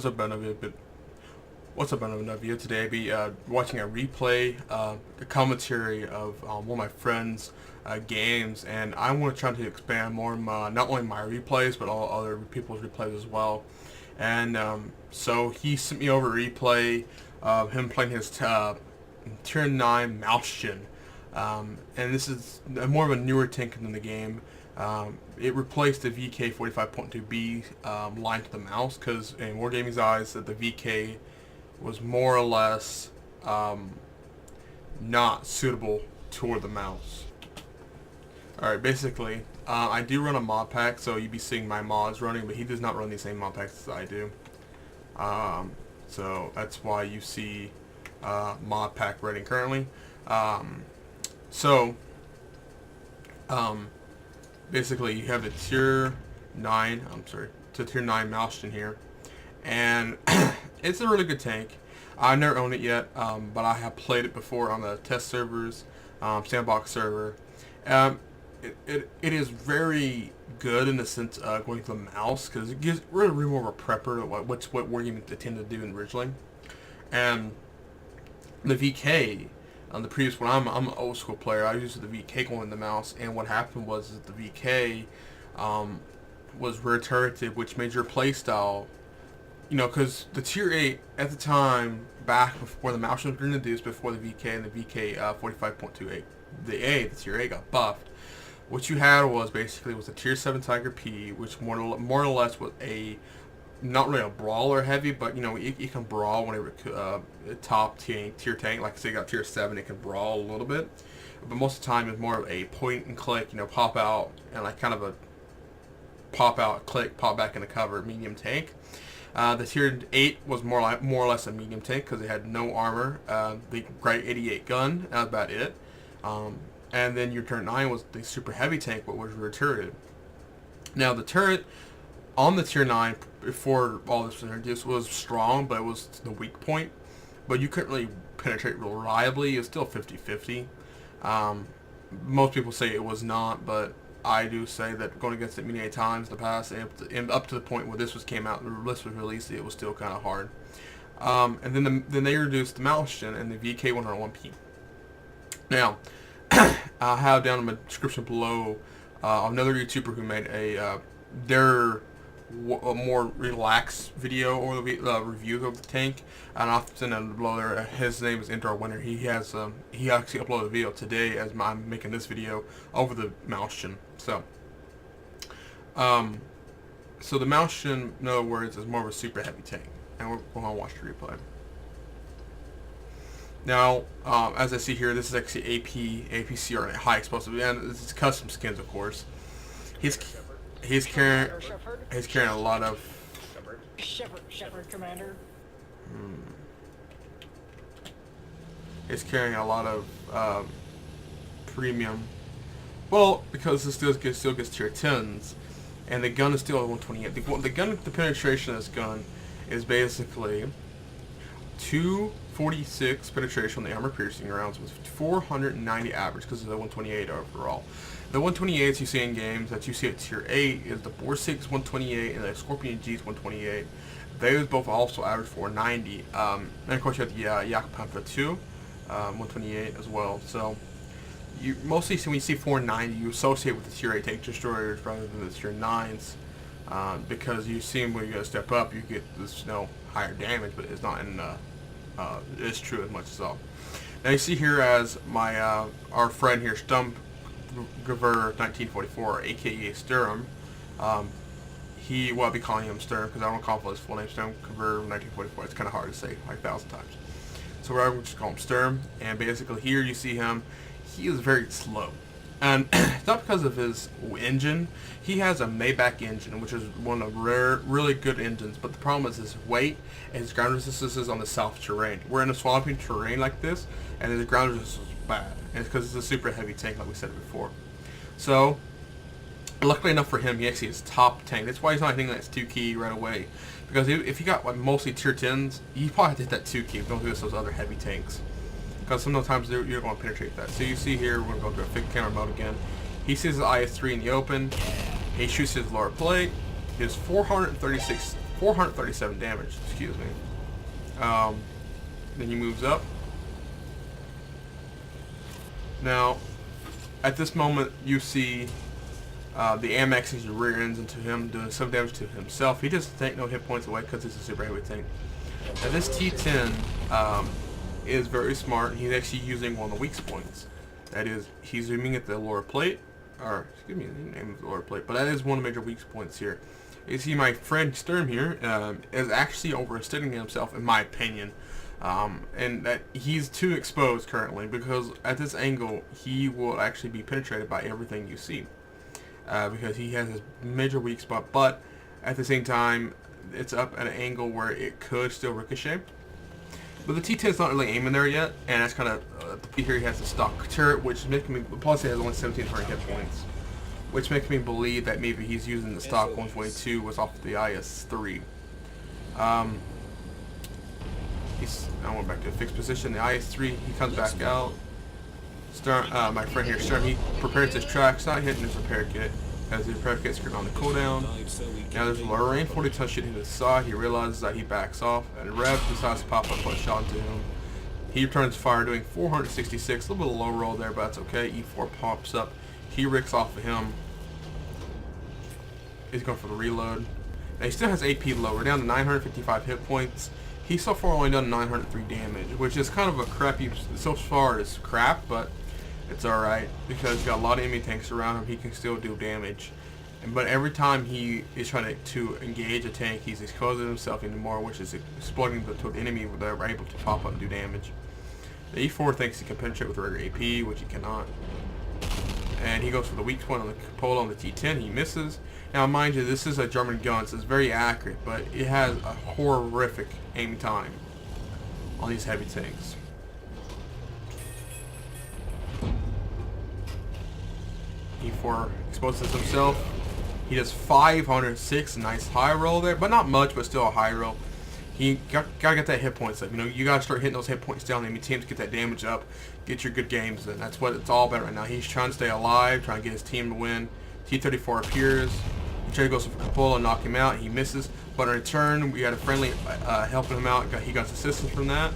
up, another What's up, another video? Today I'll be watching a replay, the commentary of one of my friends' games, and I want to try to expand more on not only my replays, but all other people's replays as well. And so he sent me over a replay of him playing his Tier 9 Mauschen. And this is more of a newer tank in the game. It replaced the VK 45.2B line to the mouse, because in Wargaming's eyes that the VK was more or less not suitable toward the mouse. Alright, basically, I do run a mod pack, so you'd be seeing my mods running, but he does not run the same mod packs as I do. So that's why you see mod pack running currently. Basically you have the Tier 9, Tier 9 Mauschen here, and it's a really good tank. I've never owned it yet, but I have played it before on the test servers, sandbox server. It is very good in the sense of going to the mouse, because it gives really more of a prepper to what Wargaming tended to do originally. And the VK, on the previous one, I'm an old school player. I used the VK going in the mouse, and what happened was that the VK was rear turreted, which made your playstyle, you know, because the Tier 8 at the time, back before the Mauschen was introduced, before the VK and the VK 45.28, the Tier 8 got buffed. What you had was basically a Tier 7 Tiger P, which more or less was not really a brawler heavy, but you know, you can brawl whenever top tier tank. Like say you got Tier 7, it can brawl a little bit, but most of the time it's more of a point and click, you know, pop out and like kind of a pop out, click, pop back into cover medium tank. The Tier 8 was more or less a medium tank because it had no armor, the great 88 gun, that was about it. And then your Tier 9 was the super heavy tank, but was rear turreted. Now the turret on the Tier 9 before all this was introduced was strong, but it was the weak point. But you couldn't really penetrate real reliably. It was still 50-50. Most people say it was not, but I do say that going against it many times in the past, and up to the point where this came out, the list was released, it was still kind of hard. And then they introduced the Mauschen and the VK 101P. Now, I'll have down in the description below another YouTuber who made their more relaxed video or review of the tank, and I'll send it below there. His name is Indoor Winner. He actually uploaded a video today as I'm making this video over the Mauschen. So the Mauschen, in other words, is more of a super heavy tank, and we're going to watch the replay. Now, as I see here, this is actually APCR high explosive, and it's custom skins, of course. He's carrying a lot of Shepherd Commander. He's carrying a lot of premium. Well, because it still gets Tier 10s, and the gun is still at 128. The penetration of this gun is basically 246 penetration on the armor piercing rounds with 490 average because of the 128 overall. The 128s you see in games that you see at Tier 8 is the Borsig 128 and the Scorpion G's 128. Those both also average 490. And of course you have the Yak Panther 2, 128 as well. So you mostly see when you see 490, you associate with the Tier 8 tank destroyers rather than the Tier 9s, because you see them when you gotta step up, you get this higher damage, but it's not in it's true as much as all. Now you see here as my our friend here, Strum 1944, aka Strum. I'll be calling him Strum because I don't call him his full name. Strum 1944. It's kind of hard to say like 1,000 times. So we're going to just call him Strum. And basically here you see him. He is very slow, and it's not because of his engine. He has a Maybach engine, which is one of rare, really good engines. But the problem is his weight and his ground resistance is on the south terrain. We're in a swampy terrain like this, and his ground resistance is bad. And it's because it's a super heavy tank, like we said before. So, luckily enough for him, he actually is top tank. That's why he's not hitting that 2 key right away. Because if he got like mostly Tier 10s, you probably have to hit that 2 key. Don't do this those other heavy tanks, because sometimes you're going to penetrate that. So you see here, we're going to go to a fixed counter mode again. He sees the IS-3 in the open. He shoots his lower plate. His 436 437 damage, excuse me. Then he moves up. Now, at this moment, you see the Amexes your rear ends into him, doing some damage to himself. He doesn't take no hit points away because he's a super heavy tank. Now, this T10 is very smart. He's actually using one of the weak points. That is, he's zooming at the lower plate, or excuse me, the name of the lower plate, but that is one of the major weak points here. You see, my friend Strum here is actually overextending himself, in my opinion. And that he's too exposed currently, because at this angle he will actually be penetrated by everything you see, because he has this major weak spot, but at the same time it's up at an angle where it could still ricochet. But the T10 is not really aiming there yet, and that's kind of here he has the stock turret, which is making me, plus he has only 1700 hit points, which makes me believe that maybe he's using the stock 122 was off the IS-3. I went back to a fixed position. The IS-3, he comes back out. My friend here, Strum, he prepares his tracks, not hitting his repair kit, as the repair kit's on the cooldown. Now there's a low range 40-ton shit in his side. He realizes that he backs off, and Rev decides to pop up a shot into him. He returns fire, doing 466, a little bit of low roll there, but that's okay. E4 pops up. He ricks off of him. He's going for the reload. Now he still has AP low. We're down to 955 hit points. He's so far only done 903 damage, which is kind of a crappy, so far as crap, but it's alright, because he's got a lot of enemy tanks around him. He can still do damage. But every time he is trying to engage a tank, he's exposing himself even more, which is exploiting the enemy where they're able to pop up and do damage. The E4 thinks he can penetrate with regular AP, which he cannot. And he goes for the weak point on the pole on the T10. He misses. Now, mind you, this is a German gun, so it's very accurate, but it has a horrific aim time on these heavy tanks. E4 exposes himself. He does 506, nice high roll there, but not much, but still a high roll. He gotta get that hit points up. You know, you gotta start hitting those hit points down. Enemy teams get that damage up, get your good games in. That's what it's all about right now. He's trying to stay alive, trying to get his team to win. T-34 appears. He goes for Capola and knock him out. He misses, but in return, we got a friendly helping him out. He got assistance from that.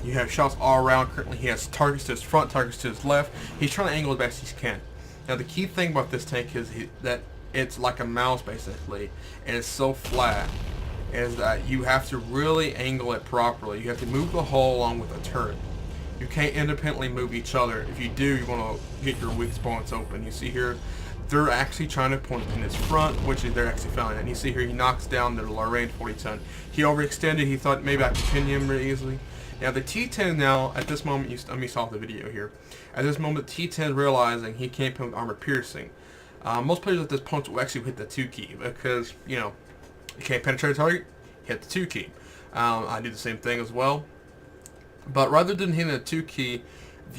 You have shots all around. Currently, he has targets to his front, targets to his left. He's trying to angle as best he can. Now, the key thing about this tank is that it's like a mouse, basically, and it's so flat, is that you have to really angle it properly. You have to move the hull along with a turret. You can't independently move each other. If you do, you want to get your weak spots open. You see here, they're actually trying to point in his front, which is they're actually failing. And you see here, he knocks down the low range 40-ton. He overextended. He thought maybe I could pin him really easily. Now the T10 now, at this moment, you saw the video here. At this moment, T10 realizing he can't pin with armor piercing. Most players at this point will actually hit the 2 key because, you know, you can't penetrate a target, hit the 2 key. I do the same thing as well. But rather than hitting the 2 key,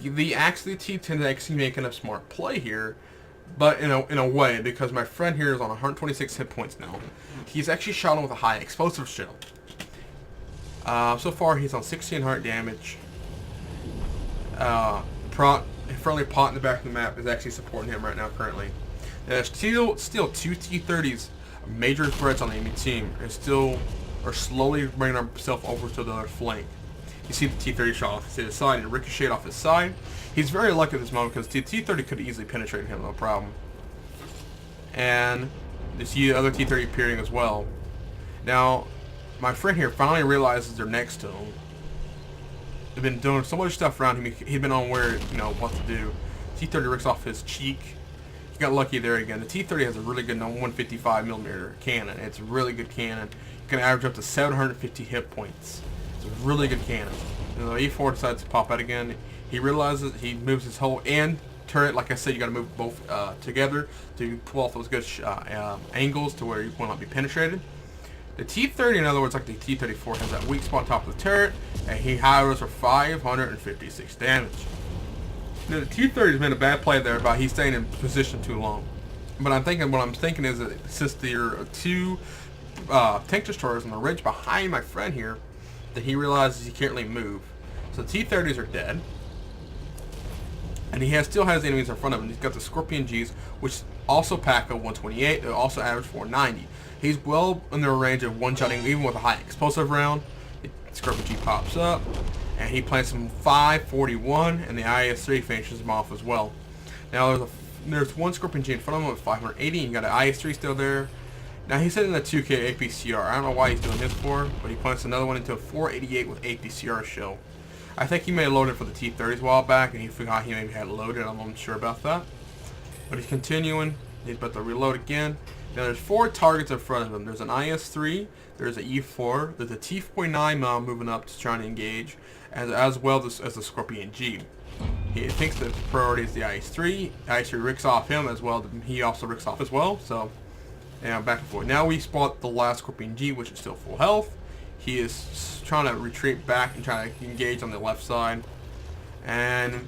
the actually T10 is actually making a smart play here, but in a way, because my friend here is on 126 hit points now. He's actually shot him with a high explosive shell. So far, he's on 1600 damage. Friendly pot in the back of the map is actually supporting him right now currently. There's still 2 T-30s, major threats on the enemy team, and still are slowly bringing himself over to the other flank. You see the T-30 shot off his side and ricocheted off his side. He's very lucky at this moment because the T-30 could easily penetrate him, no problem. And you see the other T-30 appearing as well. Now, my friend here finally realizes they're next to him. They've been doing so much stuff around him. He'd been unaware, you know, what to do. T-30 ricks off his cheek. He got lucky there again. The T-30 has a really good 155mm cannon. It's a really good cannon. You can average up to 750 hit points. It's a really good cannon. And the E4 decides to pop out again. He realizes he moves his whole and turret. Like I said, you got to move both together to pull off those good angles to where you will not be penetrated. The T-30, in other words, like the T-34, has that weak spot on top of the turret, and he high rolls for 556 damage. Now, the T-30 has been a bad play there, but he's staying in position too long. But what I'm thinking is that since there are 2 tank destroyers on the ridge behind my friend here, that he realizes he can't really move. So the T-30s are dead. And he still has enemies in front of him. He's got the Scorpion Gs, which also pack a 128. They also average 490. He's well in the range of one-shotting, even with a high explosive round. The Scorpion G pops up, and he plants him 541, and the IS-3 finishes him off as well. Now there's one Scorpion G in front of him with 580, and you got an IS-3 still there. Now he's hitting the 2K APCR. I don't know why he's doing this for, but he plants another one into a 488 with APCR shell. I think he may have loaded for the T-30s a while back, and he forgot he maybe had it loaded. I'm not sure about that. But he's continuing. He's about to reload again. Now there's 4 targets in front of him. There's an IS-3, there's an E4, there's a T-49 moving up to try and engage, as well as the Scorpion G. He thinks the priority is the IS-3. The IS-3 ricks off him as well. He also ricks off as well. So, yeah, back and forth. Now we spot the last Scorpion G, which is still full health. He is trying to retreat back and trying to engage on the left side. And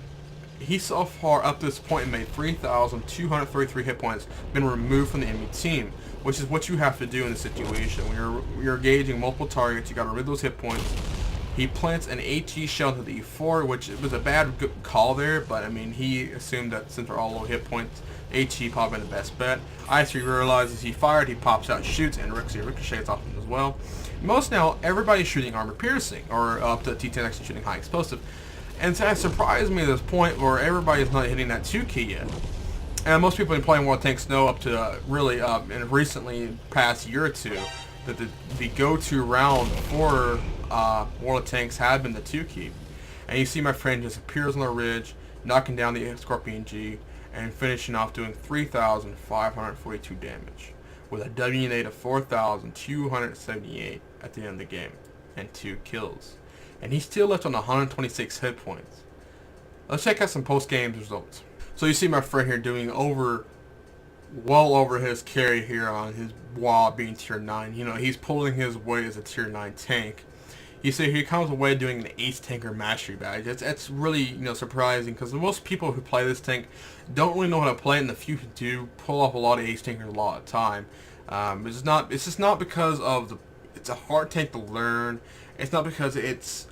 he so far up to this point made 3,233 hit points, been removed from the enemy team, which is what you have to do in this situation. When you're engaging multiple targets, you got to remove those hit points. He plants an HE shell into the E4, which was a bad call there, but I mean, he assumed that since they're all low hit points, HE probably been the best bet. IS-3 realizes he fired, he pops out, shoots, and ricochets off him as well. Most now, everybody's shooting armor piercing, or up to T-10 actually shooting high explosive. And so it surprised me at this point where everybody's not hitting that 2 key yet. And most people have been playing World of Tanks know up to really, in recently past year or two, that the go-to round for World of Tanks had been the 2 key. And you see my friend just appears on the ridge, knocking down the Scorpion G, and finishing off doing 3,542 damage, with a WNA of 4,278 at the end of the game, and 2 kills. And he's still left on 126 hit points. Let's check out some post-game results. So you see my friend here doing well over his carry here on his wall being tier 9. You know, he's pulling his weight as a tier 9 tank. You see he comes away doing an Ace Tanker Mastery Badge. That's really, surprising, because most people who play this tank don't really know how to play it, and the few who do pull off a lot of Ace Tankers a lot of time. It's just not because of it's a hard tank to learn. It's not because it's,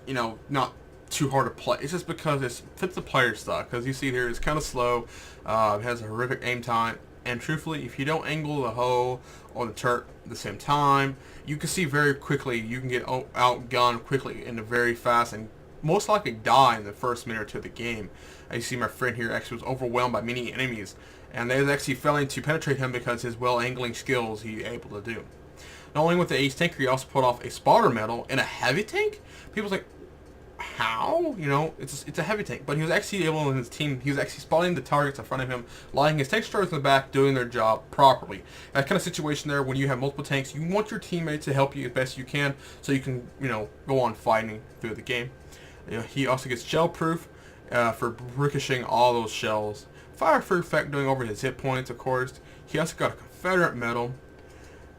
not too hard to play. It's just because it fits the player style. Because you see here, it's kind of slow. It has a horrific aim time. And truthfully, if you don't angle the hoe or the turret at the same time, you can see very quickly you can get outgunned quickly and very fast, and most likely die in the first minute or two of the game. As you see my friend here actually was overwhelmed by many enemies, and they was actually failing to penetrate him because his well angling skills he able to do. Not only with the Ace Tanker, he also put off a spotter medal in a heavy tank. People's like, how? It's a heavy tank, but he was actually able in his team. He was actually spotting the targets in front of him, lying his tank stars in the back, doing their job properly. That kind of situation there, when you have multiple tanks, you want your teammates to help you as best you can, so you can, go on fighting through the game. He also gets shell proof for ricocheting all those shells. Fire free effect doing over his hit points, of course. He also got a Confederate medal.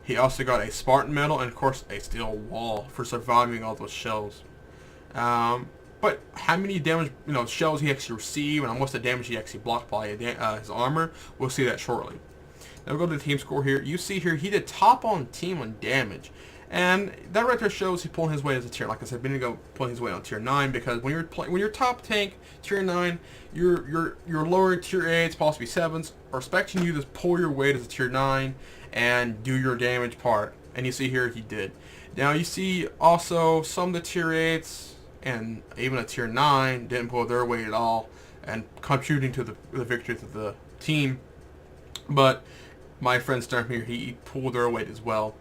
He also got a Spartan medal, and of course a steel wall for surviving all those shells. But how many damage, shells he actually received, and what's the damage he actually blocked by his armor, we'll see that shortly. Now we'll go to the team score here. You see here, he did top on team on damage. And that right there shows he's pulling his weight as a tier. Like I said, Bendigo pulling his weight on tier 9, because when you're top tank, tier 9, your lower tier 8s, possibly 7s, are expecting you to pull your weight as a tier 9 and do your damage part. And you see here, he did. Now you see also some of the tier 8s and even a tier 9 didn't pull their weight at all, and contributing to the victories of the team. But my friend Strum here, he pulled their weight as well.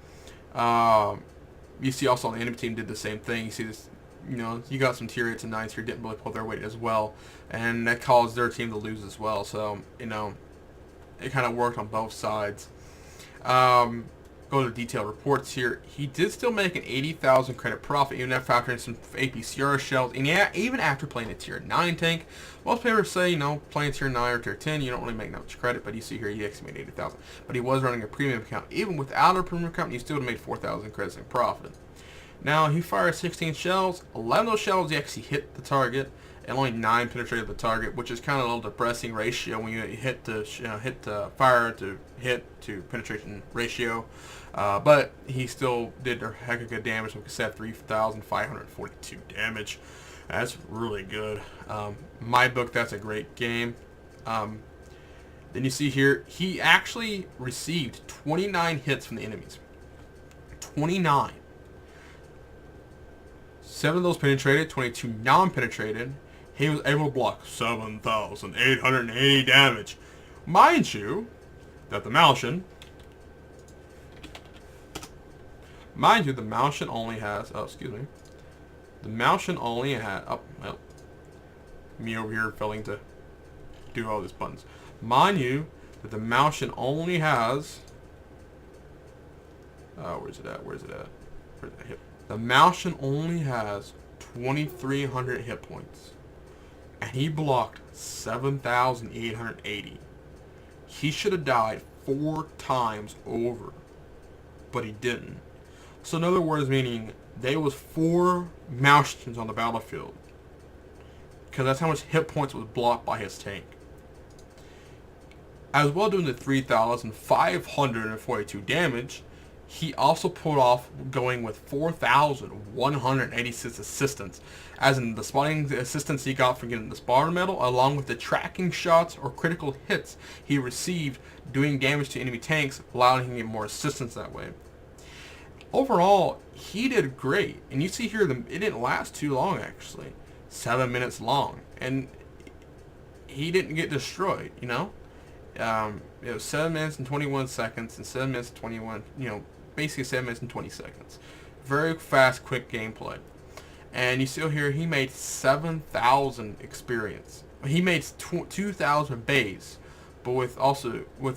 You see also on the enemy team did the same thing. You see this, you got some tier 8s and 9s here didn't really pull their weight as well, and that caused their team to lose as well. So, it kind of worked on both sides. Go to the detailed reports here. He did still make an 80,000 credit profit, even after factoring some APCR shells, and yeah, even after playing a tier 9 tank. Most players say, playing tier 9 or tier 10, you don't really make that much credit, but you see here, he actually made 80,000. But he was running a premium account. Even without a premium account, he still made 4,000 credits in profit. Now, he fired 16 shells. 11 of those shells, he actually hit the target, and only 9 penetrated the target, which is kind of a little depressing ratio when you hit the fire to hit to penetration ratio. But he still did a heck of good damage. Like I said, 3,542 damage. That's really good. My book, that's a great game. Then you see here, he actually received 29 hits from the enemies. 29. 7 of those penetrated, 22 non-penetrated. He was able to block 7,880 damage. Mind you, that the Mauschen... the Mauschen only has... Oh, excuse me. The Mauschen only had... Oh, well. Me over here failing to do all these buttons. Mind you, that the Mauschen only has... where's it at? Where's it at? Where's that hit? The Mauschen only has 2,300 hit points. And he blocked 7,880. He should have died 4 times over. But he didn't. So in other words, meaning there was 4 Mauschens on the battlefield. Because that's how much hit points was blocked by his tank. As well doing the 3,542 damage, he also pulled off going with 4,186 assistance, as in the spotting assistance he got from getting the spotter medal, along with the tracking shots or critical hits he received doing damage to enemy tanks, allowing him to get more assistance that way. Overall, he did great, and you see here it didn't last too long actually, 7 minutes long, and he didn't get destroyed, you know. It was 7 minutes and 21 seconds and 7 minutes and 21, basically 7 minutes and 20 seconds. Very fast, quick gameplay. And you see here, he made 7,000 experience. He made 2,000 base, but with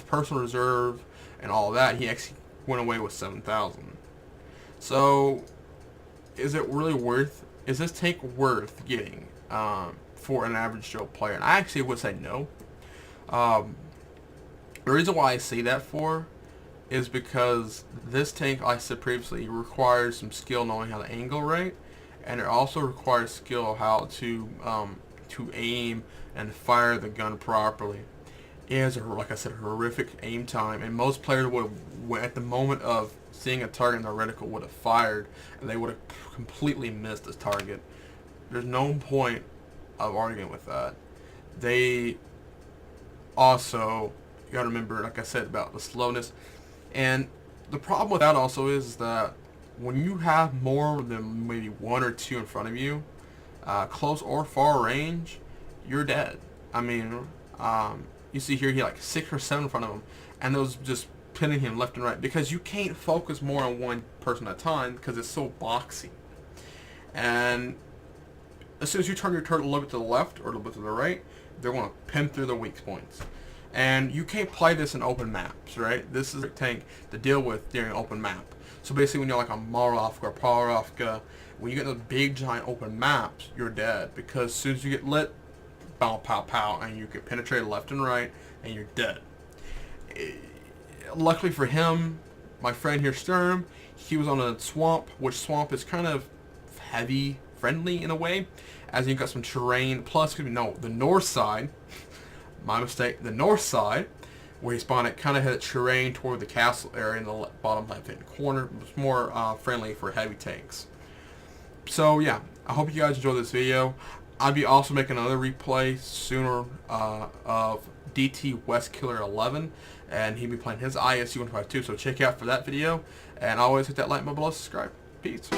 personal reserve and all that, he actually went away with 7,000. So, is this tank worth getting for an average Joe player? And I actually would say no. The reason why I say that is because this tank, like I said previously, requires some skill knowing how to angle right, and it also requires skill how to aim and fire the gun properly. It has, like I said, a horrific aim time, and most players would, at the moment of seeing a target in the reticle, would have fired, and they would have completely missed this target. There's no point of arguing with that. They also, you gotta remember, like I said, about the slowness. And the problem with that also is that when you have more than maybe 1 or 2 in front of you, close or far range, you're dead. I mean, you see here he had like 6 or 7 in front of him, and those just pinning him left and right, because you can't focus more on one person at a time because it's so boxy. And as soon as you turn your turret a little bit to the left or a little bit to the right, they're going to pin through the weak points. And you can't play this in open maps, right? This is a tank to deal with during an open map. So basically when you're like on Marovka or Parovka, when you get those big giant open maps, you're dead. Because as soon as you get lit, pow, pow, pow, and you get penetrated left and right, and you're dead. Luckily for him, my friend here, Strum, he was on a swamp, which swamp is kind of heavy friendly in a way, as you got some terrain. Plus, the north side, my mistake, the north side, where he spawned, it kind of had a terrain toward the castle area in the bottom left-hand corner. It was more friendly for heavy tanks. So yeah, I hope you guys enjoyed this video. I'll be also making another replay sooner of DT West Killer 11, and he'll be playing his ISU 152, so check out for that video, and always hit that like button below, subscribe. Peace.